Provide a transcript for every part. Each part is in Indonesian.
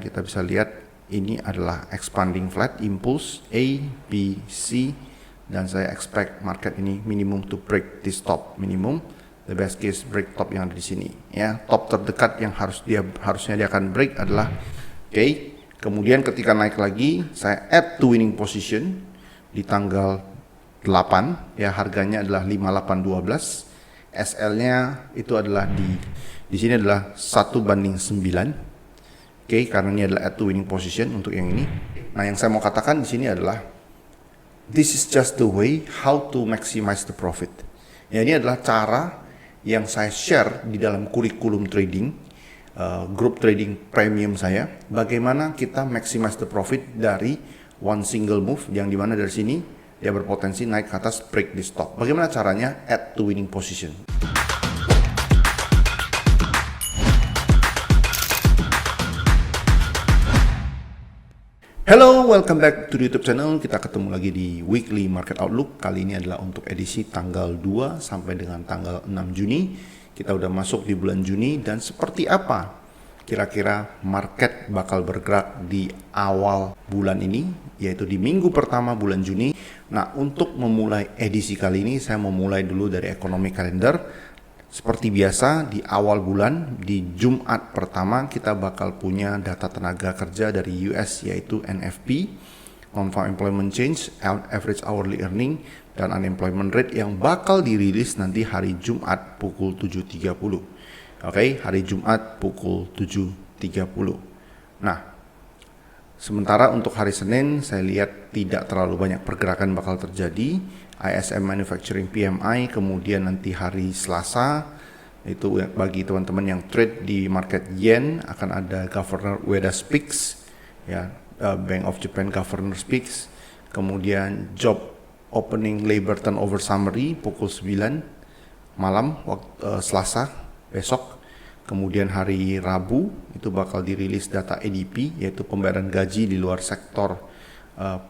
Kita bisa lihat ini adalah expanding flat impulse A, B, C, dan saya expect market ini minimum to break this top minimum. The best case break top yang ada di sini ya. Top terdekat yang harusnya dia akan break adalah oke. Kemudian ketika naik lagi saya add to winning position di tanggal 8 ya, harganya adalah 5812. SL-nya itu adalah di sini adalah 1:9. Oke, karena ini adalah add to winning position untuk yang ini. Nah, yang saya mau katakan di sini adalah this is just the way how to maximize the profit. Ya, ini adalah cara yang saya share di dalam kurikulum trading, grup trading premium saya. Bagaimana kita maximize the profit dari one single move, yang dimana dari sini dia berpotensi naik ke atas break di stop. Bagaimana caranya add to winning position? Hello, welcome back to the YouTube channel. Kita ketemu lagi di Weekly Market Outlook. Kali ini adalah untuk edisi tanggal 2 sampai dengan tanggal 6 Juni. Kita udah masuk di bulan Juni, dan seperti apa kira-kira market bakal bergerak di awal bulan ini, yaitu di minggu pertama bulan Juni. Nah, untuk memulai edisi kali ini, saya mau mulai dulu dari ekonomi kalender. Seperti biasa, di awal bulan, di Jumat pertama, kita bakal punya data tenaga kerja dari US, yaitu NFP, Non-Farm Employment Change, Average Hourly Earning, dan Unemployment Rate yang bakal dirilis nanti hari Jumat pukul 7.30. Oke, hari Jumat pukul 7.30. Nah, sementara untuk hari Senin, saya lihat tidak terlalu banyak pergerakan bakal terjadi. ISM Manufacturing PMI, kemudian nanti hari Selasa, itu bagi teman-teman yang trade di market yen, akan ada Governor Ueda Speaks, ya, Bank of Japan Governor Speaks, kemudian Job Opening Labor Turnover Summary pukul 9 malam waktu Selasa besok. Kemudian hari Rabu itu bakal dirilis data ADP, yaitu pembayaran gaji di luar sektor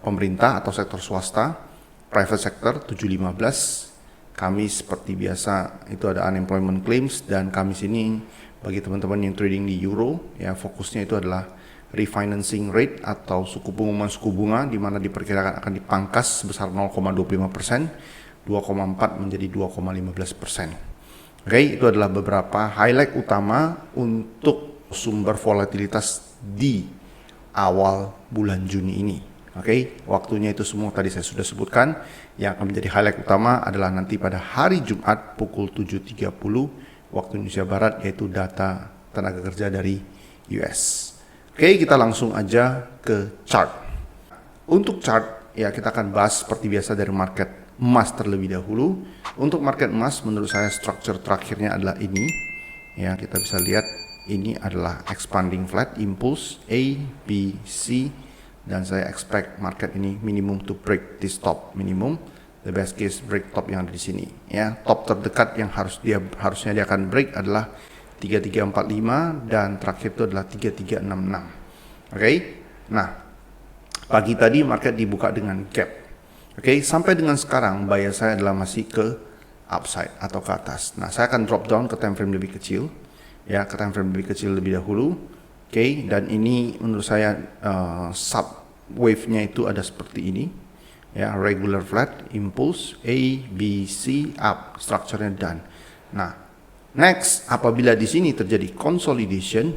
pemerintah atau sektor swasta, private sector 7.15. Kamis seperti biasa itu ada unemployment claims, dan Kamis ini bagi teman-teman yang trading di euro ya, fokusnya itu adalah refinancing rate atau suku bunga, di mana diperkirakan akan dipangkas sebesar 0,25%, 2,4 menjadi 2,15%. Oke, itu adalah beberapa highlight utama untuk sumber volatilitas di awal bulan Juni ini. Oke, waktunya itu semua tadi saya sudah sebutkan. Yang akan menjadi highlight utama adalah nanti pada hari Jumat pukul 7.30 waktu Indonesia Barat, yaitu data tenaga kerja dari US. Oke, kita langsung aja ke chart. Untuk chart, ya kita akan bahas seperti biasa dari market emas terlebih dahulu. Untuk market emas, menurut saya structure terakhirnya adalah ini. Ya, kita bisa lihat ini adalah expanding flat impulse A, B, C, dan saya expect market ini minimum to break this top minimum. The best case break top yang ada di sini ya. Top terdekat yang harusnya dia akan break adalah 3345, dan terakhir itu adalah 3366. Oke. Nah, pagi tadi market dibuka dengan gap. Oke, sampai dengan sekarang buyer saya adalah masih ke upside atau ke atas. Nah, saya akan drop down ke time frame lebih kecil ya, ke time frame lebih kecil lebih dahulu. Oke, dan ini menurut saya sub wave-nya itu ada seperti ini ya, regular flat impulse A, B, C, up, structure-nya done. Nah, next, apabila di sini terjadi consolidation,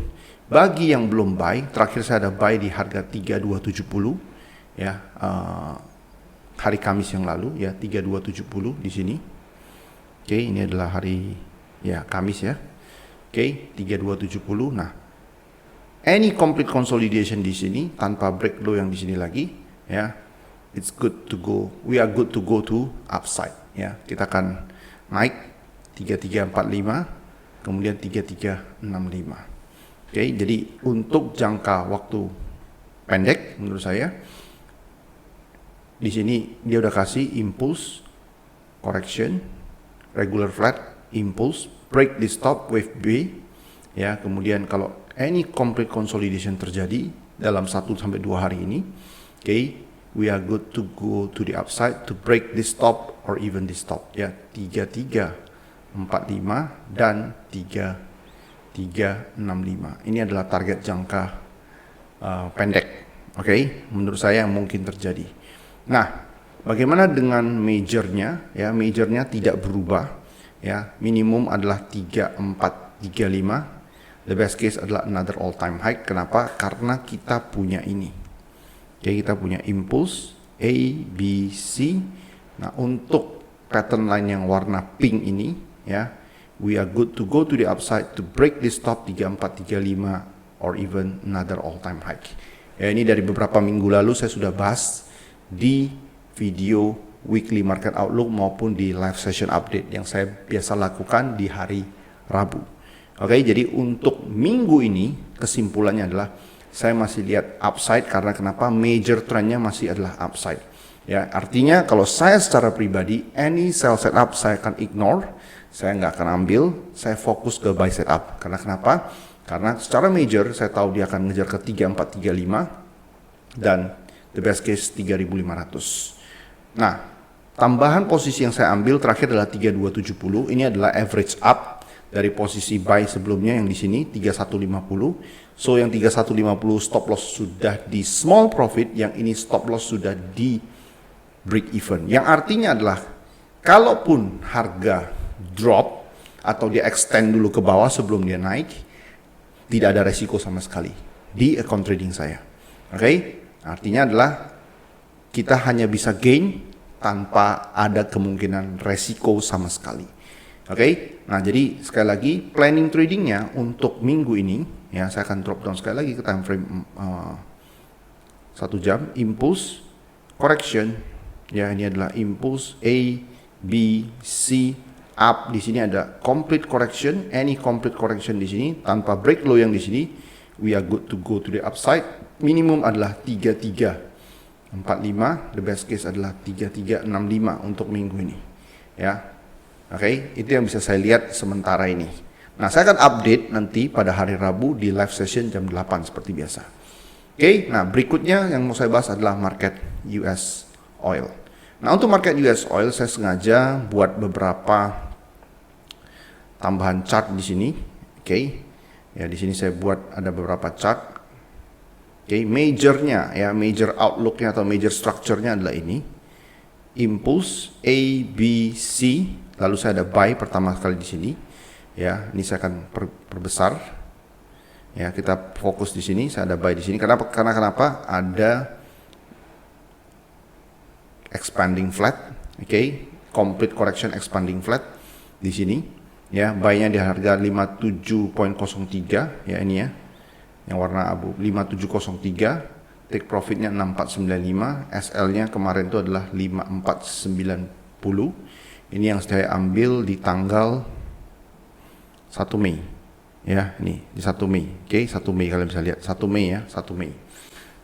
bagi yang belum buy, terakhir saya ada buy di harga 3270 ya, hari Kamis yang lalu ya, 3270 di sini. Oke, ini adalah hari ya Kamis ya. Oke, 3270. Nah, any complete consolidation di sini tanpa break low yang di sini lagi ya, it's good to go. We are good to go to upside ya. Kita akan naik 3345 kemudian 3365. Oke, jadi untuk jangka waktu pendek menurut saya di sini dia udah kasih impulse, correction, regular flat, impulse, break di stop wave B ya. Kemudian kalau any complete consolidation terjadi dalam 1-2 hari ini, okay, we are good to go to the upside to break this stop or even this stop ya, 3345 dan 3365. Ini adalah target jangka pendek. Oke, menurut saya yang mungkin terjadi. Nah, bagaimana dengan majornya? Ya, majornya tidak berubah. Ya, minimum adalah 3435. The best case adalah another all time high. Kenapa? Karena kita punya ini. Oke, kita punya impulse A, B, C. Nah, untuk pattern line yang warna pink ini, ya, we are good to go to the upside to break this top 3435 or even another all time high. Ya, ini dari beberapa minggu lalu saya sudah bahas di video weekly market outlook maupun di live session update yang saya biasa lakukan di hari Rabu. Oke, jadi untuk minggu ini kesimpulannya adalah saya masih lihat upside karena kenapa? Major trendnya masih adalah upside. Ya, artinya kalau saya secara pribadi any sell setup saya akan ignore, saya nggak akan ambil, saya fokus ke buy setup. Karena kenapa? Karena secara major saya tahu dia akan ngejar ke 3435 dan the best case 3500. Nah, tambahan posisi yang saya ambil terakhir adalah 3270. Ini adalah average up dari posisi buy sebelumnya yang di sini 3150. So yang 3150 stop loss sudah di small profit, yang ini stop loss sudah di break even. Yang artinya adalah kalaupun harga drop atau dia extend dulu ke bawah sebelum dia naik, tidak ada resiko sama sekali di account trading saya. Oke, artinya adalah kita hanya bisa gain tanpa ada kemungkinan resiko sama sekali. Oke, nah jadi sekali lagi planning tradingnya untuk minggu ini, ya saya akan drop down sekali lagi ke time frame 1 jam, impulse, correction, ya ini adalah impulse A, B, C, up. Di sini ada complete correction, any complete correction di sini tanpa break low yang di sini, we are good to go to the upside. Minimum adalah 3345, the best case adalah 3365 untuk minggu ini, ya. Oke, itu yang bisa saya lihat sementara ini. Nah, saya akan update nanti pada hari Rabu di live session jam 8 seperti biasa. Oke, nah berikutnya yang mau saya bahas adalah market US oil. Nah, untuk market US oil saya sengaja buat beberapa tambahan chart di sini. Oke, ya di sini saya buat ada beberapa chart. Oke, majornya ya, major outlooknya atau major structure-nya adalah ini. Impulse A, B, C. Lalu saya ada buy pertama kali di sini. Ya, ini saya akan perbesar. Ya, kita fokus di sini. Saya ada buy di sini. Karena kenapa? Ada expanding flat. Oke, complete correction expanding flat di sini. Ya, buy-nya di harga 57.03. Ya, ini ya. Yang warna abu 5703. Take profitnya 6495. SL-nya kemarin itu adalah 5490. Ini yang saya ambil di tanggal 1 Mei. Ya, ini di 1 Mei. Oke, 1 Mei kalian bisa lihat. 1 Mei ya, 1 Mei.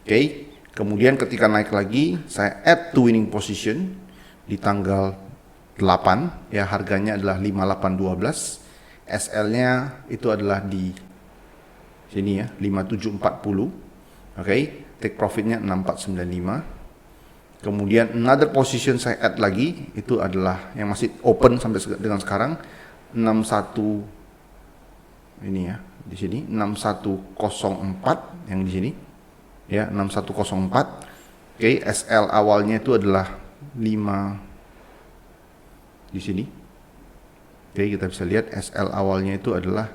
Oke, kemudian ketika naik lagi, saya add to winning position di tanggal 8. Ya, harganya adalah 5812. SL-nya itu adalah di sini ya, 5740. Oke, take profitnya 6495. Kemudian another position saya add lagi, itu adalah yang masih open sampai dengan sekarang 61 ini ya, di sini 6104 yang di sini ya, 6104. Oke, SL awalnya itu adalah 5 di sini. Oke, kita bisa lihat SL awalnya itu adalah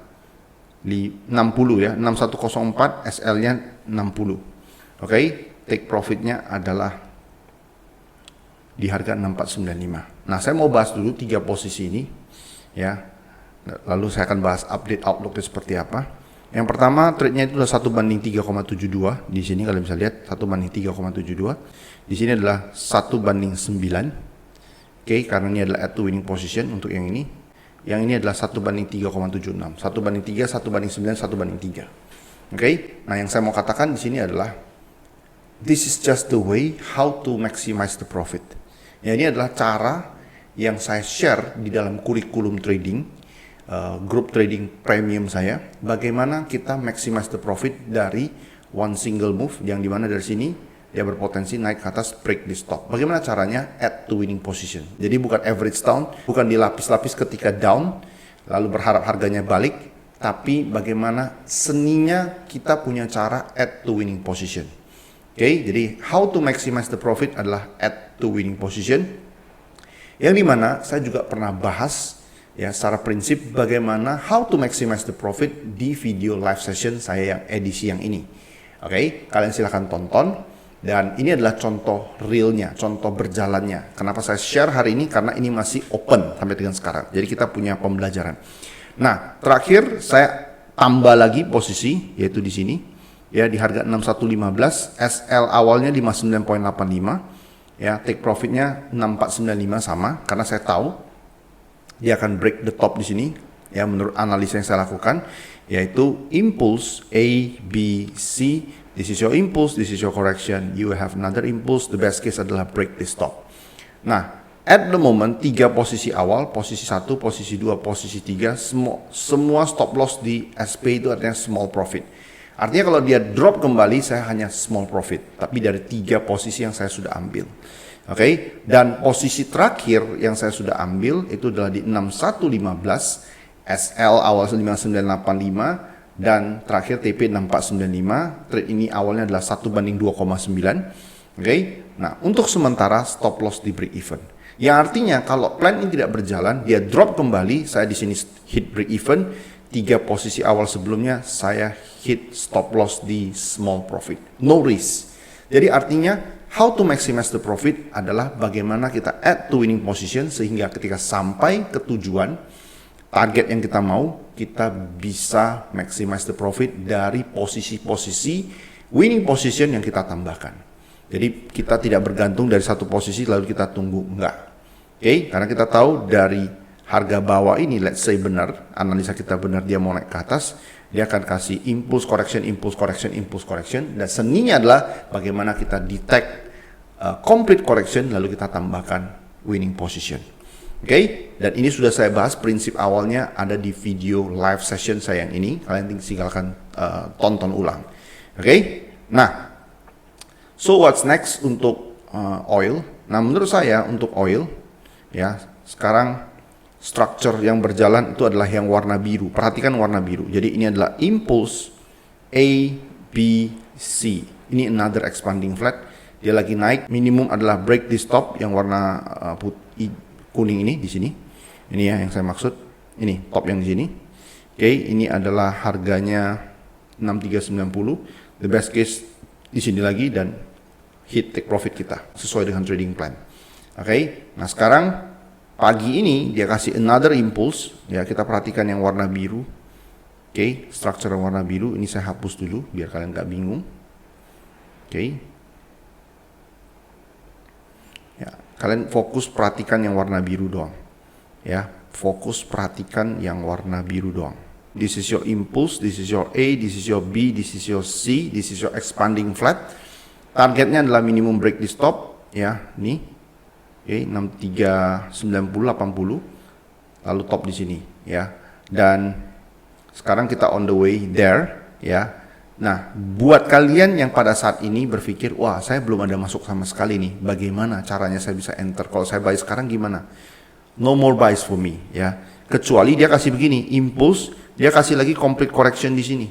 60 ya, 6104, SL-nya 60. Oke, take profitnya adalah di harga 6495. Nah, saya mau bahas dulu 3 posisi ini ya. Lalu saya akan bahas update outlooknya seperti apa. Yang pertama, trade-nya itu adalah 1/3,72. Di sini kalian bisa lihat 1/3,72. Di sini adalah 1/9. Oke, karena ini adalah add to winning position untuk yang ini. Yang ini adalah 1/3,76. 1/3, 1/9, 1/3. Oke. Nah, yang saya mau katakan di sini adalah this is just the way how to maximize the profit. Ya, ini adalah cara yang saya share di dalam kurikulum trading, grup trading premium saya. Bagaimana kita maximize the profit dari one single move, yang dimana dari sini dia berpotensi naik ke atas, break di stop. Bagaimana caranya? Add to winning position. Jadi bukan average down, bukan dilapis-lapis ketika down, lalu berharap harganya balik, tapi bagaimana seninya kita punya cara add to winning position. Oke, jadi how to maximize the profit adalah add to winning position. Yang dimana saya juga pernah bahas ya secara prinsip bagaimana how to maximize the profit di video live session saya yang edisi yang ini. Oke, kalian silahkan tonton. Dan ini adalah contoh realnya, contoh berjalannya. Kenapa saya share hari ini? Karena ini masih open sampai dengan sekarang. Jadi kita punya pembelajaran. Nah, terakhir saya tambah lagi posisi, yaitu di sini. Ya, di harga 6115, SL awalnya 59.85. Ya, take profitnya 6495 sama. Karena saya tahu dia akan break the top di sini. Ya, menurut analisa yang saya lakukan. Yaitu impulse A, B, C. This is your impulse, this is your correction. You have another impulse. The best case adalah break this top. Nah, at the moment 3 posisi awal, posisi 1, posisi 2, posisi 3, semua stop loss di SP itu artinya small profit. Artinya kalau dia drop kembali saya hanya small profit, tapi dari 3 posisi yang saya sudah ambil. Oke, dan posisi terakhir yang saya sudah ambil itu adalah di 6115, SL awal 5985. Dan terakhir TP 6495. Trade ini awalnya adalah 1/2,9. Oke. Nah, untuk sementara stop loss di break even. Yang artinya kalau plan ini tidak berjalan, dia drop kembali, saya di sini hit break even. 3 posisi awal sebelumnya saya hit stop loss di small profit. No risk. Jadi artinya how to maximize the profit adalah bagaimana kita add to winning position sehingga ketika sampai ke tujuan target yang kita mau, kita bisa maximize the profit dari posisi-posisi winning position yang kita tambahkan. Jadi kita tidak bergantung dari satu posisi lalu kita tunggu, enggak. Oke, karena kita tahu dari harga bawah ini, let's say benar, analisa kita benar dia mau naik ke atas, dia akan kasih impulse correction, impulse correction, impulse correction, dan seninya adalah bagaimana kita detect complete correction lalu kita tambahkan winning position. Oke, dan ini sudah saya bahas prinsip awalnya ada di video live session saya yang ini. Kalian tinggalkan tonton ulang. Oke, nah, so what's next untuk oil? Nah, menurut saya untuk oil, ya sekarang structure yang berjalan itu adalah yang warna biru. Perhatikan warna biru. Jadi ini adalah impulse A, B, C. Ini another expanding flat. Dia lagi naik. Minimum adalah break this top yang warna kuning ini di sini. Ini ya yang saya maksud. Ini top yang di sini. Oke, ini adalah harganya 6390. The best case di sini lagi dan hit take profit kita sesuai dengan trading plan. Oke. Nah, sekarang pagi ini dia kasih another impulse. Ya, kita perhatikan yang warna biru. Oke, structure yang warna biru ini saya hapus dulu biar kalian nggak bingung. Oke. Ya, kalian fokus perhatikan yang warna biru doang. Ya, fokus perhatikan yang warna biru doang. This is your impulse, this is your A, this is your B, this is your C, this is your expanding flat. Targetnya adalah minimum break di stop, ya, nih. Oke, 6390 80. Lalu top di sini, ya. Dan sekarang kita on the way there, ya. Nah, buat kalian yang pada saat ini berpikir, wah saya belum ada masuk sama sekali nih, bagaimana caranya saya bisa enter? Kalau saya buy sekarang gimana? No more buys for me, ya. Kecuali dia kasih begini, impulse, dia kasih lagi complete correction di sini.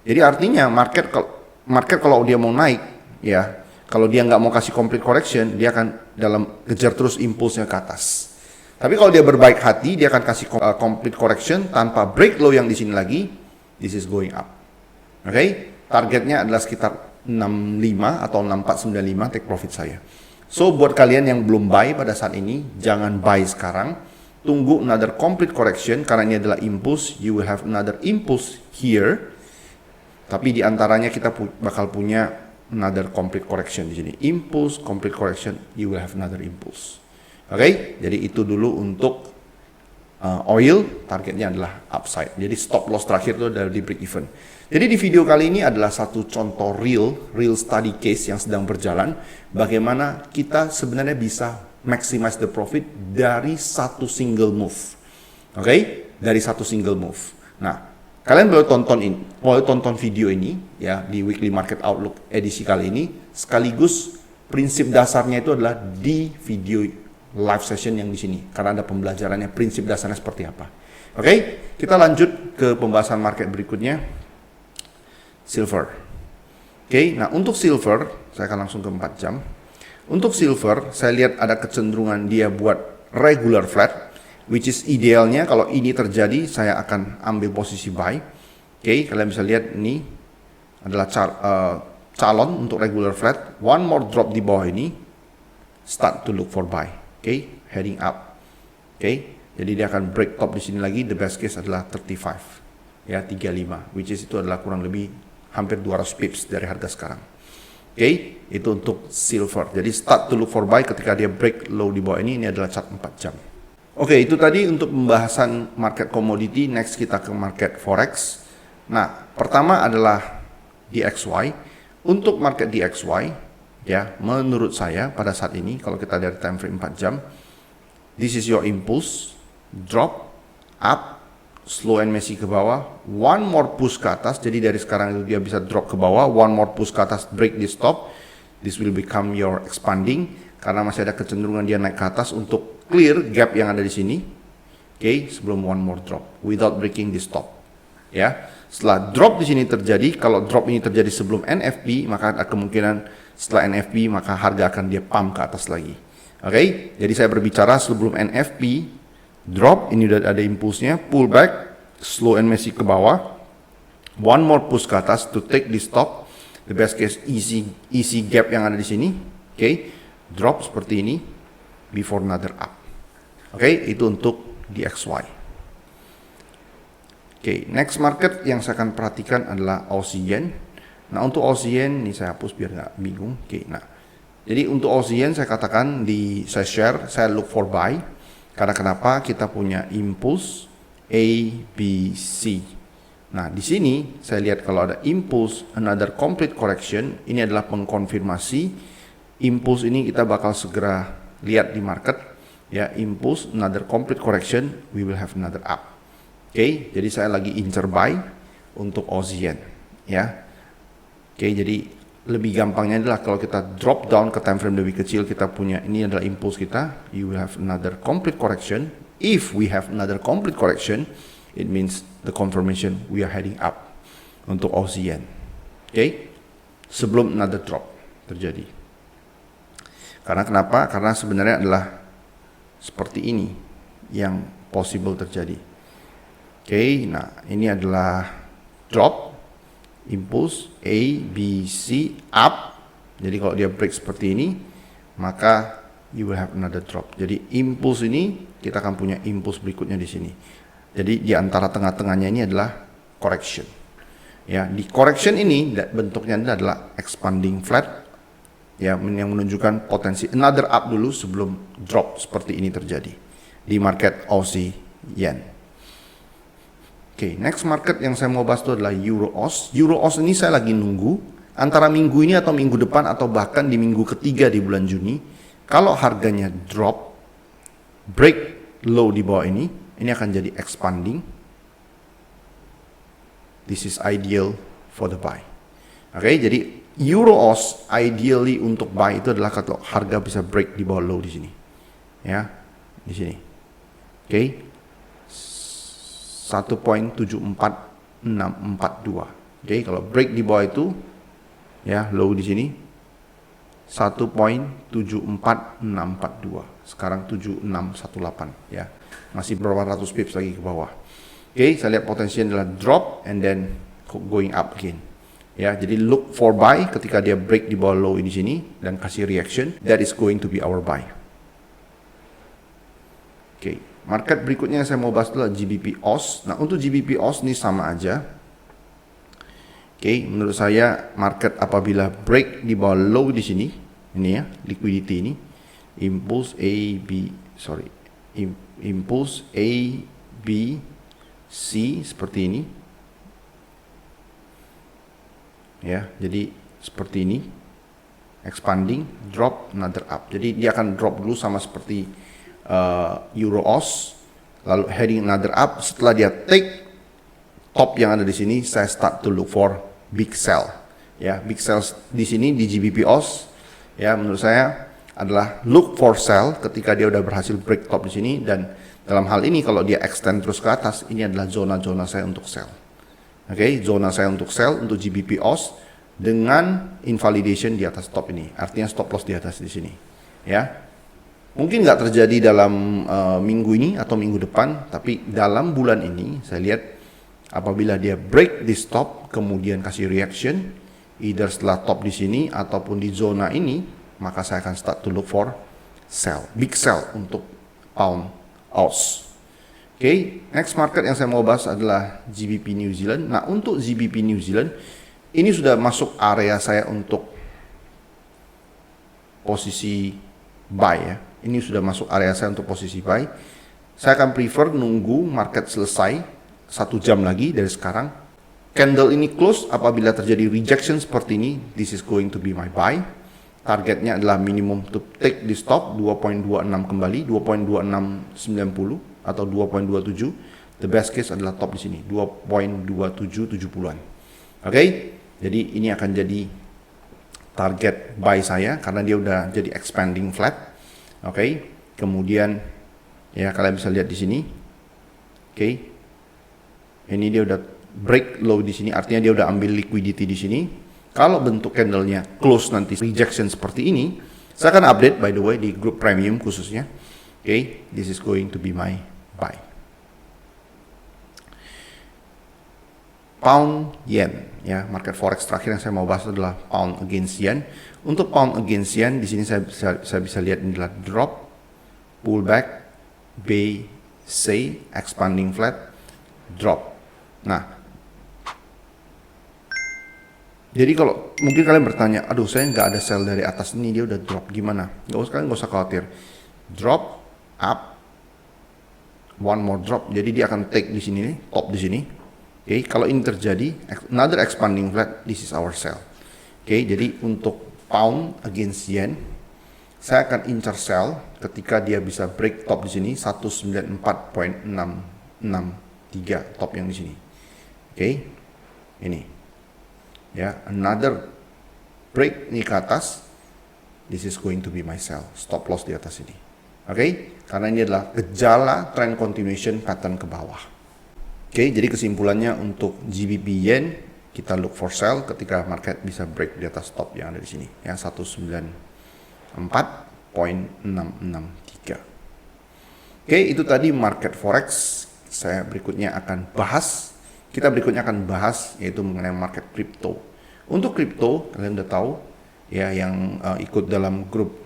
Jadi artinya market kalau dia mau naik, ya, kalau dia nggak mau kasih complete correction, dia akan dalam kejar terus impulsnya ke atas. Tapi kalau dia berbaik hati, dia akan kasih complete correction tanpa break low yang di sini lagi. This is going up. Oke, targetnya adalah sekitar 65 atau 6495 take profit saya. So buat kalian yang belum buy pada saat ini, jangan buy sekarang. Tunggu another complete correction karena ini adalah impulse. You will have another impulse here. Tapi di antaranya kita bakal punya another complete correction di sini. Impulse, complete correction, you will have another impulse. Oke, jadi itu dulu untuk oil, targetnya adalah upside. Jadi stop loss terakhir itu dari break even. Jadi di video kali ini adalah satu contoh real study case yang sedang berjalan. Bagaimana kita sebenarnya bisa maximize the profit dari satu single move. Oke, dari satu single move. Nah, kalian boleh tonton video ini ya di Weekly Market Outlook edisi kali ini. Sekaligus prinsip dasarnya itu adalah di video live session yang di sini. Karena ada pembelajarannya prinsip dasarnya seperti apa. Oke, kita lanjut ke pembahasan market berikutnya, silver. Oke, nah untuk silver saya akan langsung ke 4 jam. Untuk silver saya lihat ada kecenderungan dia buat regular flat, which is idealnya kalau ini terjadi saya akan ambil posisi buy. Oke, kalian bisa lihat ini adalah calon untuk regular flat. One more drop di bawah ini, start to look for buy. Oke, heading up. Oke, jadi dia akan break top di sini lagi. The best case adalah 35, ya 35, which is itu adalah kurang lebih hampir 200 pips dari harga sekarang. Oke, itu untuk silver. Jadi start to look for buy ketika dia break low di bawah ini. Ini adalah chart 4 jam. Oke, itu tadi untuk pembahasan market commodity. Next kita ke market forex. Nah, pertama adalah DXY. Untuk market DXY, ya, menurut saya pada saat ini kalau kita dari time frame 4 jam, this is your impulse, drop, up, slow and messy ke bawah, one more push ke atas. Jadi dari sekarang itu dia bisa drop ke bawah, one more push ke atas, break di stop. This will become your expanding karena masih ada kecenderungan dia naik ke atas untuk clear gap yang ada di sini. Oke, sebelum one more drop without breaking the stop. Ya, setelah drop di sini terjadi, kalau drop ini terjadi sebelum NFP, maka ada kemungkinan setelah NFP maka harga akan dia pump ke atas lagi. Oke, jadi saya berbicara sebelum NFP, drop, ini udah ada impulsnya, pull back, slow and messy ke bawah, one more push ke atas to take the stop, the best case easy gap yang ada di sini. Oke, drop seperti ini before another up. Oke, itu untuk DXY. Oke, next market yang saya akan perhatikan adalah Aussie Yen. Nah, untuk Aussie Yen ini saya hapus biar nggak bingung. Oke, nah, jadi untuk Aussie Yen saya katakan saya share, saya look for buy. Karena kenapa? Kita punya impulse A, B, C. Nah, di sini saya lihat kalau ada impulse another complete correction, ini adalah pengkonfirmasi. Impulse ini kita bakal segera lihat di market. Ya, impulse another complete correction, we will have another up. Oke, jadi saya lagi incer buy untuk Aussie Yen. Ya, oke, jadi lebih gampangnya adalah kalau kita drop down ke time frame lebih kecil, kita punya ini adalah impulse kita, you will have another complete correction. If we have another complete correction, it means the confirmation we are heading up untuk Aussie Yen. Oke, sebelum another drop terjadi. Karena kenapa? Karena sebenarnya adalah seperti ini yang possible terjadi. Oke, nah ini adalah drop, impulse A, B, C, up. Jadi kalau dia break seperti ini, maka you will have another drop. Jadi impulse ini kita akan punya impulse berikutnya di sini. Jadi di antara tengah-tengahnya ini adalah correction. Ya, di correction ini bentuknya adalah expanding flat. Ya, yang menunjukkan potensi another up dulu sebelum drop seperti ini terjadi di market Aussie Yen. Oke, next market yang saya mau bahas itu adalah Euro-Aus. Euro-Aus ini saya lagi nunggu antara minggu ini atau minggu depan atau bahkan di minggu ketiga di bulan Juni. Kalau harganya drop, break low di bawah ini akan jadi expanding. This is ideal for the buy. Oke, jadi Euro-Aus ideally untuk buy itu adalah kalau harga bisa break di bawah low di sini. Ya, di sini. Oke. 1.74642. Oke, kalau break di bawah itu ya low di sini 1.74642. Sekarang 7618 ya. Masih berapa ratus pips lagi ke bawah. Oke, saya lihat potensinya adalah drop and then going up again. Ya, jadi look for buy ketika dia break di bawah low di sini dan kasih reaction, that is going to be our buy. Oke, market berikutnya yang saya mau bahas adalah GBP AUS. Nah, untuk GBP AUS ini sama aja. Oke, menurut saya market apabila break di bawah low di sini, ini ya, liquidity ini, impulse impulse A, B, C seperti ini. Ya, jadi seperti ini, expanding, drop, another up. Jadi dia akan drop dulu sama seperti Euro-Aus, lalu heading another up. Setelah dia take top yang ada di sini, saya start to look for big sell. Ya, big sell di sini di GBP AUS, ya menurut saya adalah look for sell ketika dia udah berhasil break top di sini dan Dalam hal ini kalau dia extend terus ke atas, ini adalah zona-zona saya untuk sell. Oke, zona saya untuk sell untuk GBP OS dengan invalidation di atas top ini. Artinya stop loss di atas di sini. Ya. Mungkin nggak terjadi dalam minggu ini atau minggu depan, tapi dalam bulan ini saya lihat apabila dia break di stop kemudian kasih reaction either setelah top di sini ataupun di zona ini, maka saya akan start to look for sell, big sell untuk pound AUS. Oke, next market yang saya mau bahas adalah GBP New Zealand. Nah, untuk GBP New Zealand ini sudah masuk area saya untuk posisi buy ya. Ini sudah masuk area saya untuk posisi buy. Saya akan prefer nunggu market selesai 1 jam lagi dari sekarang. Candle ini close, apabila terjadi rejection seperti ini, this is going to be my buy. Targetnya adalah minimum to take di stop 2.26 kembali, 2.2690 atau 2.27. The best case adalah top di sini 2.2770-an. Oke, jadi ini akan jadi target buy saya karena dia udah jadi expanding flat. Oke, kemudian ya kalian bisa lihat di sini. Oke, ini dia udah break low di sini, artinya dia udah ambil liquidity di sini. Kalau bentuk candlenya close nanti rejection seperti ini, saya akan update by the way di grup premium khususnya. Oke, this is going to be my buy. Pound yen ya, market forex terakhir yang saya mau bahas adalah pound against yen. Untuk pound against yen di sini saya bisa lihat ini adalah drop, pullback, B, C, expanding flat, drop. Nah, jadi kalau mungkin kalian bertanya, aduh saya nggak ada sell dari atas ini, dia udah drop, gimana? Kalian nggak usah khawatir. Drop, up, one more drop, jadi dia akan take di sini nih, top di sini. Oke, kalau ini terjadi, another expanding flat, this is our sell. Oke, jadi untuk pound against yen, saya akan incar sell ketika dia bisa break top di sini 194.663 top yang di sini. Oke, ini ya, another break ini ke atas, this is going to be my sell, stop loss di atas ini. Oke, karena ini adalah gejala trend continuation pattern ke bawah. Oke, jadi kesimpulannya untuk GBP yen kita look for sell ketika market bisa break di atas top yang ada di sini ya, 194.663. Oke, itu tadi market forex. Kita berikutnya akan bahas yaitu mengenai market crypto. Untuk crypto kalian udah tahu ya, yang ikut dalam grup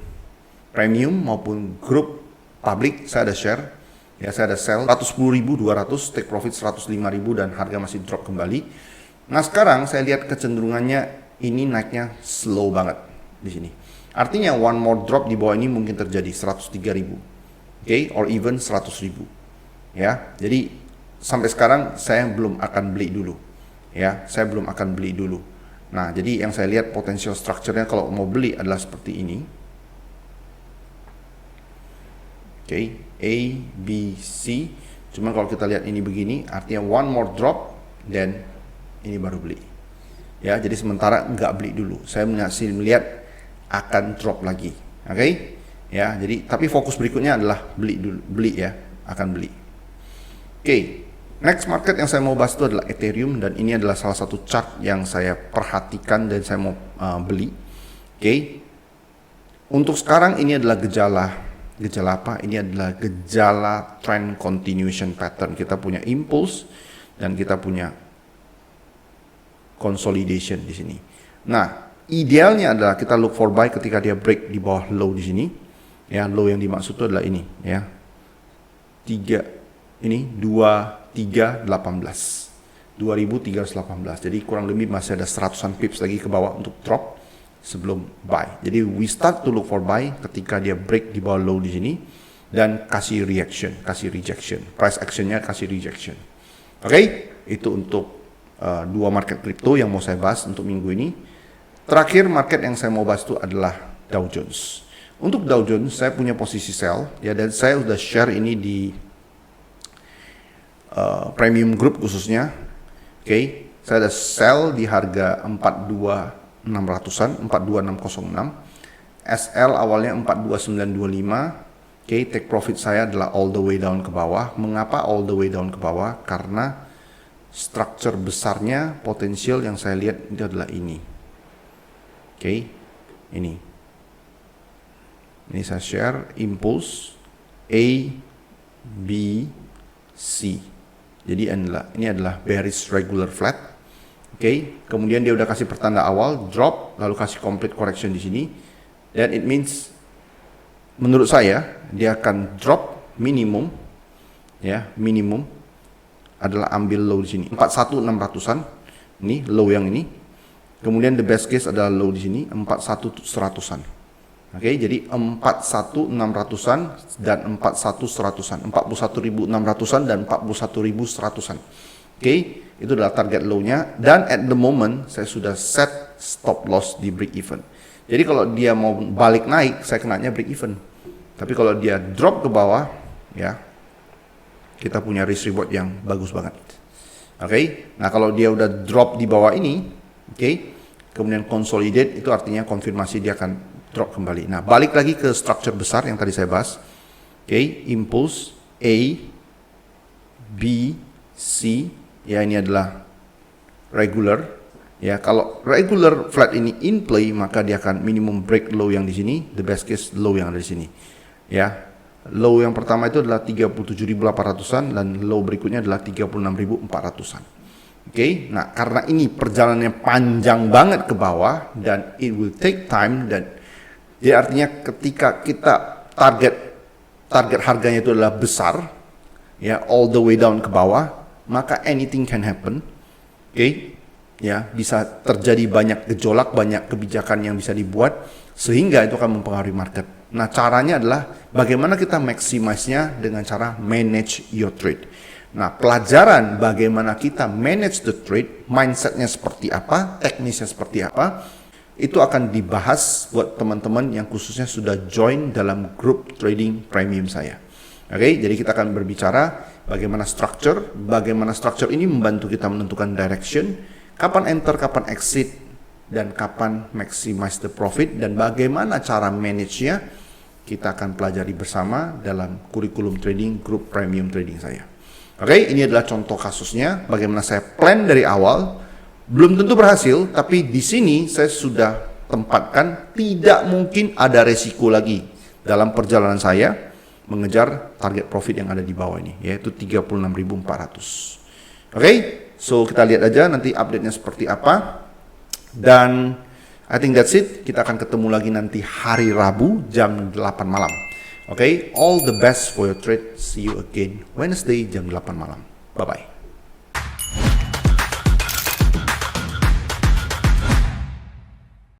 premium maupun grup public saya ada share. Ya, saya ada sell 110.200, take profit 105.000 dan harga masih drop kembali. Nah, sekarang saya lihat kecenderungannya ini naiknya slow banget di sini. Artinya one more drop di bawah ini mungkin terjadi 103.000. Oke, or even 100.000. Ya, jadi sampai sekarang saya belum akan beli dulu. Ya, saya belum akan beli dulu. Nah, jadi yang saya lihat potential structure-nya kalau mau beli adalah seperti ini. Oke, A, B, C. Cuman kalau kita lihat ini begini, artinya one more drop, dan ini baru beli. Ya, jadi sementara nggak beli dulu. Saya masih melihat akan drop lagi. Oke, ya. Jadi tapi fokus berikutnya adalah beli dulu, beli ya, akan beli. Oke, next market yang saya mau bahas itu adalah Ethereum, dan ini adalah salah satu chart yang saya perhatikan dan saya mau beli. Oke, untuk sekarang ini adalah gejala apa? Ini adalah gejala trend continuation pattern. Kita punya impulse dan kita punya consolidation di sini. Nah, idealnya adalah kita look for buy ketika dia break di bawah low di sini. Ya, low yang dimaksud itu adalah ini ya. 2318. Jadi kurang lebih masih ada 100-an pips lagi ke bawah untuk drop sebelum buy. Jadi we start to look for buy ketika dia break di bawah low di sini dan kasih reaction, kasih rejection. Price actionnya kasih rejection. Oke, itu untuk dua market crypto yang mau saya bahas untuk minggu ini. Terakhir market yang saya mau bahas itu adalah Dow Jones. Untuk Dow Jones saya punya posisi sell ya, dan saya sudah share ini di premium group khususnya. Oke, saya ada sell di harga 42600-an, 42606. SL awalnya 42925, Oke, take profit saya adalah all the way down ke bawah. Mengapa all the way down ke bawah? Karena structure besarnya potensial yang saya lihat itu adalah ini. Oke, ini saya share impulse A, B, C. Jadi ini adalah bearish regular flat. Oke, kemudian dia udah kasih pertanda awal drop, lalu kasih complete correction di sini. Dan it means menurut saya dia akan drop minimum, ya minimum adalah ambil low di sini 41600-an, ini low yang ini. Kemudian the best case adalah low di sini 41100-an. Oke, jadi 41600-an dan 41100-an, 41600-an dan 41100-an. Oke, itu adalah target low-nya, dan at the moment saya sudah set stop loss di break even. Jadi kalau dia mau balik naik, saya kenanya break even. Tapi kalau dia drop ke bawah, ya kita punya risk reward yang bagus banget. Oke, nah kalau dia udah drop di bawah ini, oke, kemudian consolidate, itu artinya konfirmasi dia akan drop kembali. Nah, balik lagi ke structure besar yang tadi saya bahas. Oke, impulse A, B, C, ya ini adalah regular. Ya, kalau regular flat ini in play, maka dia akan minimum break low yang di sini, the best case low yang ada di sini. Ya, low yang pertama itu adalah 37.800-an dan low berikutnya adalah 36.400-an. Oke, nah karena ini perjalanannya panjang banget ke bawah dan it will take time, dan jadi artinya ketika kita target harganya itu adalah besar, ya all the way down ke bawah, maka anything can happen. Oke. Ya, bisa terjadi banyak gejolak, banyak kebijakan yang bisa dibuat sehingga itu akan mempengaruhi market. Nah, caranya adalah bagaimana kita maximize-nya dengan cara manage your trade. Nah, pelajaran bagaimana kita manage the trade, mindsetnya seperti apa, teknisnya seperti apa, itu akan dibahas buat teman-teman yang khususnya sudah join dalam grup trading premium saya. Oke, jadi kita akan berbicara bagaimana structure ini membantu kita menentukan direction, kapan enter, kapan exit, dan kapan maximize the profit, dan bagaimana cara manage-nya kita akan pelajari bersama dalam kurikulum trading grup premium trading saya. Oke, ini adalah contoh kasusnya bagaimana saya plan dari awal. Belum tentu berhasil, tapi di sini saya sudah tempatkan tidak mungkin ada resiko lagi dalam perjalanan saya mengejar target profit yang ada di bawah ini, yaitu 36.400. Oke, so kita lihat aja nanti update-nya seperti apa. Dan I think that's it. Kita akan ketemu lagi nanti hari Rabu jam 8 malam. Oke, all the best for your trade. See you again Wednesday jam 8 malam. Bye-bye.